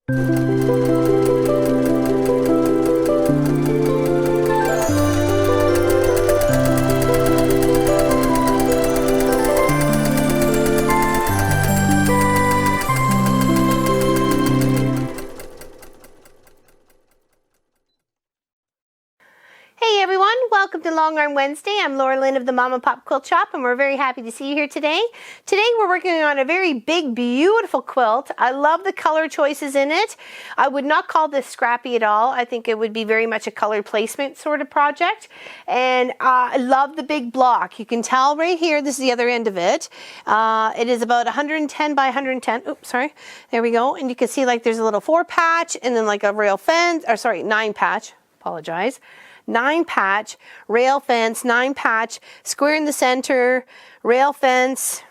Hey everyone, welcome to Long Arm Wednesday. I'm Laura Lynn of the Mama Pop Quilt Shop, and we're very happy to see you here today. Today we're working on a very big, beautiful quilt. I love the color choices in it. I would not call this scrappy at all. I think it would be very much a color placement sort of project. And I love the big block. You can tell right here, this is the other end of it. It is about 110 by 110. Oops, sorry. There we go. And you can see like there's a little 4 patch and then like a rail fence, or sorry, 9 patch. Apologize. 9 patch, rail fence, 9 patch, square in the center, rail fence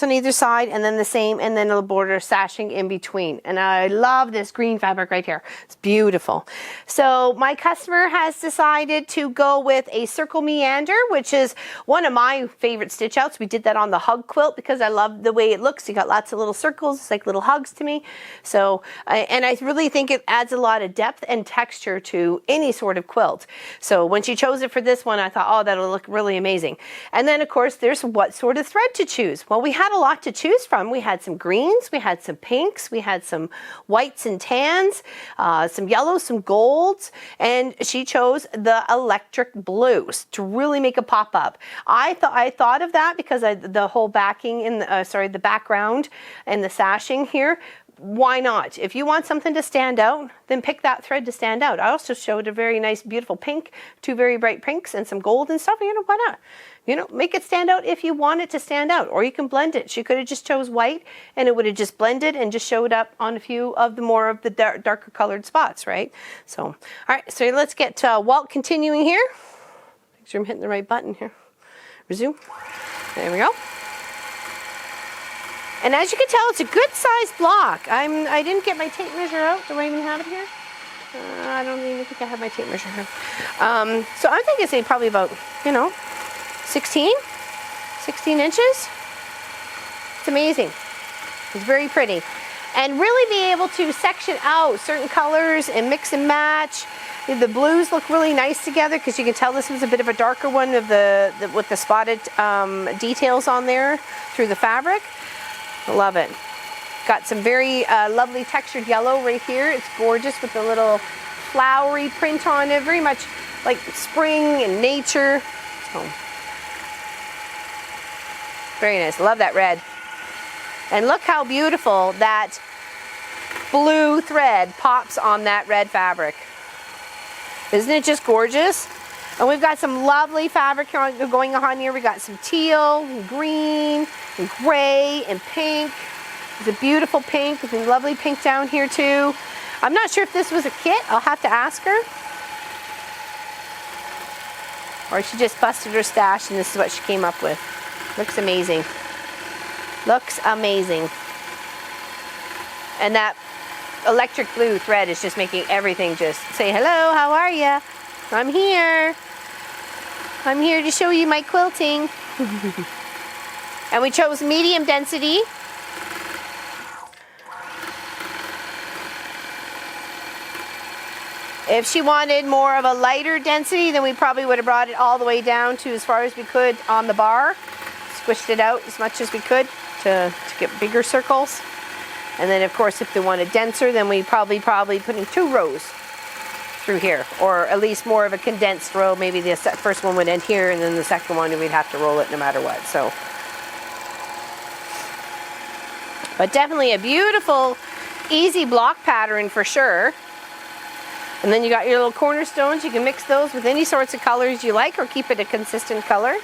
on either side, and then the same, and then a border sashing in between. And I love this green fabric right here. It's beautiful. So my customer has decided to go with a circle meander, which is one of my favorite stitch outs. We did that on the hug quilt because I love the way it looks. You got lots of little circles. It's like little hugs to me. So, and I really think it adds a lot of depth and texture to any sort of quilt. So when she chose it for this one, I thought, oh, that'll look really amazing. And then of course, there's what sort of thread to choose. Well, we had a lot to choose from. We had some greens, we had some pinks, we had some whites and tans, some yellows, some golds, and she chose the electric blues to really make a pop up. I thought of that because the whole backing in the, the background and the sashing here. Why not? If you want something to stand out, then pick that thread to stand out. I also showed a very nice, beautiful pink, 2 very bright pinks, and some gold and stuff. You know, why not? You know, make it stand out if you want it to stand out, or you can blend it. She could have just chose white, and it would have just blended and just showed up on a few of the more of the darker colored spots, right? So, all right, so let's get Walt continuing here. Make sure I'm hitting the right button here. Resume. There we go. And as you can tell, it's a good sized block. I didn't get my tape measure out. Do I even have it here? I don't even think I have my tape measure here. So I'm thinking say probably about, 16 inches. It's amazing. It's very pretty. And really be able to section out certain colors and mix and match. The blues look really nice together because you can tell this was a bit of a darker one of with the spotted details on there through the fabric. Love it. Got some very lovely textured yellow right here. It's gorgeous with the little flowery print on it. Very much like spring and nature. So, very nice. Love that red. And look how beautiful that blue thread pops on that red fabric. Isn't it just gorgeous? And we've got some lovely fabric going on here. We got some teal, and green, and gray, and pink. There's a beautiful pink. There's a lovely pink down here too. I'm not sure if this was a kit. I'll have to ask her. Or she just busted her stash and this is what she came up with. Looks amazing. Looks amazing. And that electric blue thread is just making everything just say, hello, how are you? I'm here. I'm here to show you my quilting. And we chose medium density. If she wanted more of a lighter density, then we probably would have brought it all the way down to as far as we could on the bar. Squished it out as much as we could to get bigger circles. And then of course if they wanted denser, then we probably put in 2 rows through here, or at least more of a condensed row. Maybe the first one would end here and then the second one we'd have to roll it no matter what. So, but definitely a beautiful easy block pattern for sure. And then you got your little cornerstones. You can mix those with any sorts of colors you like or keep it a consistent color.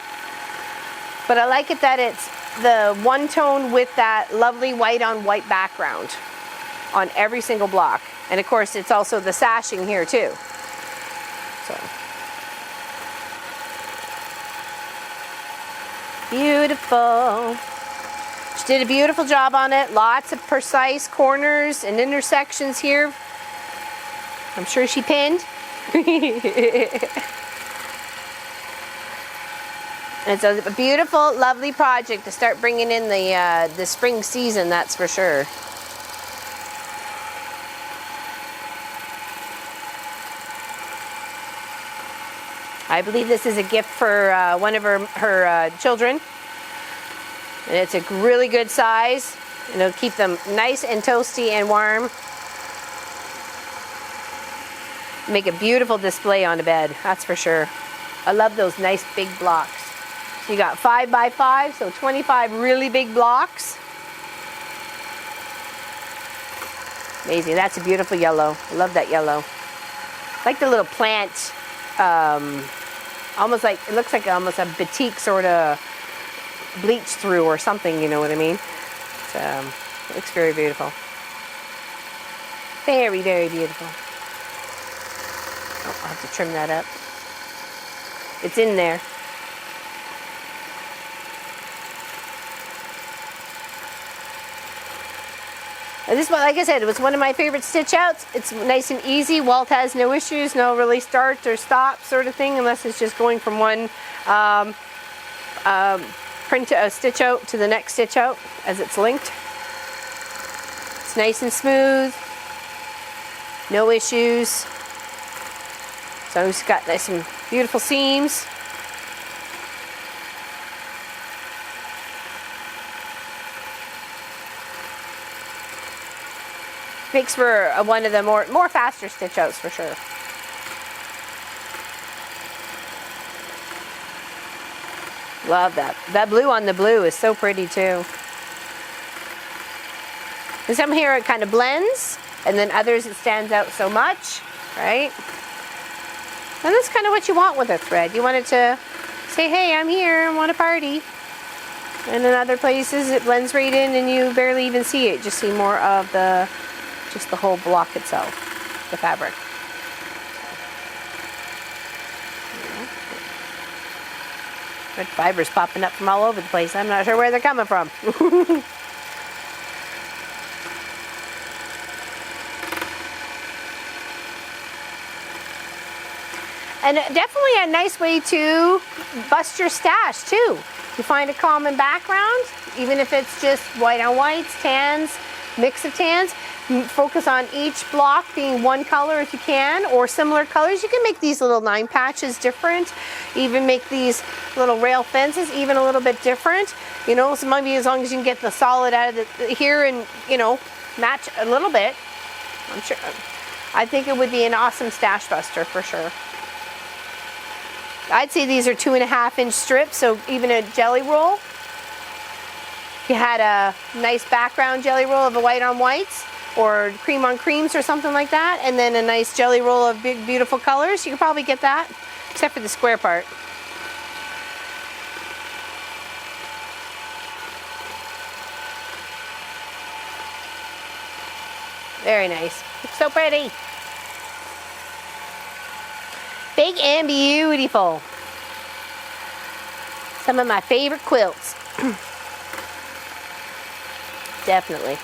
But I like it that it's the one tone with that lovely white on white background on every single block. And of course, it's also the sashing here too. So beautiful. She did a beautiful job on it. Lots of precise corners and intersections here. I'm sure she pinned. It's a beautiful, lovely project to start bringing in the spring season, that's for sure. I believe this is a gift for one of her children. And it's a really good size. And it'll keep them nice and toasty and warm. Make a beautiful display on the bed, that's for sure. I love those nice big blocks. So you got 5 by 5, so 25 really big blocks. Amazing, that's a beautiful yellow. I love that yellow. Like the little plant, almost like, it looks like almost a batik sort of bleach through or something, you know what I mean? It looks very beautiful. Very, very beautiful. Oh, I'll have to trim that up. It's in there. And this one, like I said, it was one of my favorite stitch outs. It's nice and easy. Walt has no issues, no really start or stop sort of thing, unless it's just going from one stitch out to the next stitch out as it's linked. It's nice and smooth, no issues. So it's got nice and beautiful seams. Makes for one of the more faster stitch outs for sure. Love that. That blue on the blue is so pretty too. And some here it kind of blends, and then others it stands out so much, right? And that's kind of what you want with a thread. You want it to say, hey, I'm here, I want a party. And in other places it blends right in and you barely even see it. Just see more of just the whole block itself, the fabric. Red fibers popping up from all over the place. I'm not sure where they're coming from. And definitely a nice way to bust your stash too. You find a common background, even if it's just white on whites, tans, mix of tans. Focus on each block being one color if you can, or similar colors. You can make these little 9 patches different. Even make these little rail fences even a little bit different. You know, so maybe as long as you can get the solid out of here and, you know, match a little bit. I'm sure. I think it would be an awesome stash buster for sure. I'd say these are 2.5-inch strips, so even a jelly roll. If you had a nice background jelly roll of a white on whites, or cream on creams or something like that, and then a nice jelly roll of big beautiful colors, you could probably get that, except for the square part. Very nice. Looks so pretty. Big and beautiful. Some of my favorite quilts. Definitely.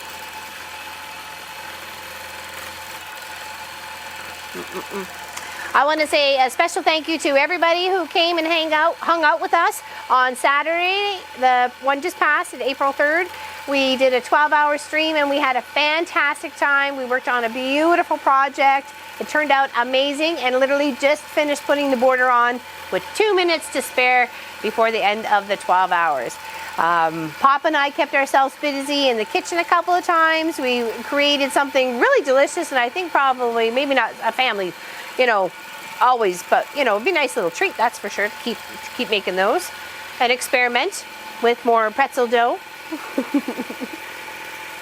I want to say a special thank you to everybody who came and hung out with us on Saturday, the one just passed, April 3rd. We did a 12-hour stream and we had a fantastic time. We worked on a beautiful project. It turned out amazing and literally just finished putting the border on with 2 minutes to spare before the end of the 12 hours. Pop and I kept ourselves busy in the kitchen a couple of times. We created something really delicious, and I think probably, maybe not a family, you know, always, but, you know, it'd be a nice little treat, that's for sure, to keep making those. And experiment with more pretzel dough.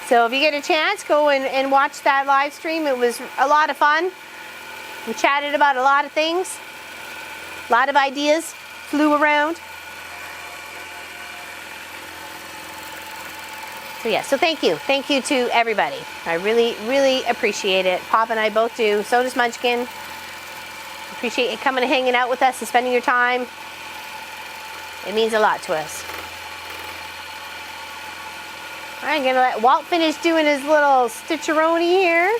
So if you get a chance, go and watch that live stream. It was a lot of fun. We chatted about a lot of things. A lot of ideas flew around. So yeah, so thank you. Thank you to everybody. I really, really appreciate it. Pop and I both do. So does Munchkin. Appreciate you coming and hanging out with us and spending your time. It means a lot to us. I'm gonna let Walt finish doing his little stitcheroni here.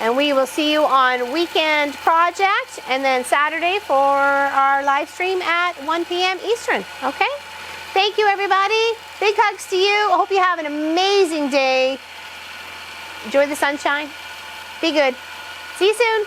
And we will see you on Weekend Project and then Saturday for our live stream at 1 p.m. Eastern, okay? Thank you, everybody. Big hugs to you. I hope you have an amazing day. Enjoy the sunshine. Be good. See you soon.